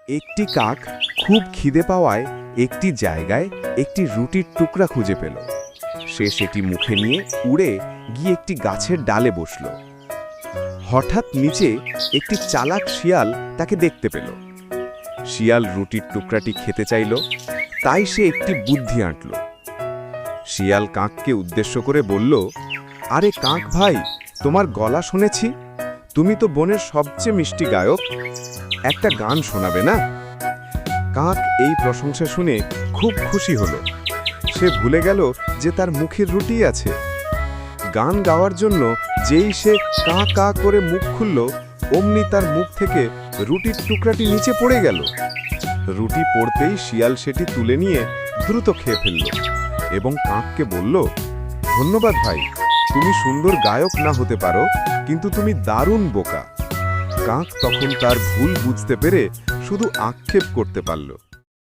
একটি কাক খুব খিদে পাওয়ায় একটি জায়গায় একটি রুটির টুকরা খুঁজে পেল। সে সেটি মুখে নিয়ে উড়ে গিয়ে একটি গাছের ডালে বসল। হঠাৎ নিচে একটি চালাক শিয়াল তাকে দেখতে পেল। শিয়াল রুটির টুকরাটি খেতে চাইল, তাই সে একটি বুদ্ধি আঁটল। শিয়াল কাককে উদ্দেশ্য করে বলল, আরে কাক ভাই, তোমার গলা শুনেছি, তুমি তো বনের সবচেয়ে মিষ্টি গায়ক, একটা গান শোনাবে না? কাক এই প্রশংসা শুনে খুব খুশি হলো। সে ভুলে গেল যে তার মুখের রুটি আছে। গান গাওয়ার জন্য যেই সে কা কা করে মুখ খুলল, অমনি তার মুখ থেকে রুটির টুকরাটি নিচে পড়ে গেল। রুটি পড়তেই শিয়াল সেটি তুলে নিয়ে দ্রুত খেয়ে ফেলল এবং কাককে বলল, ধন্যবাদ ভাই, তুমি সুন্দর গায়ক না হতে পারো, কিন্তু তুমি দারুণ বোকা। কাক তখন তার ভুল বুঝতে পেরে শুধু আক্ষেপ করতে পারল।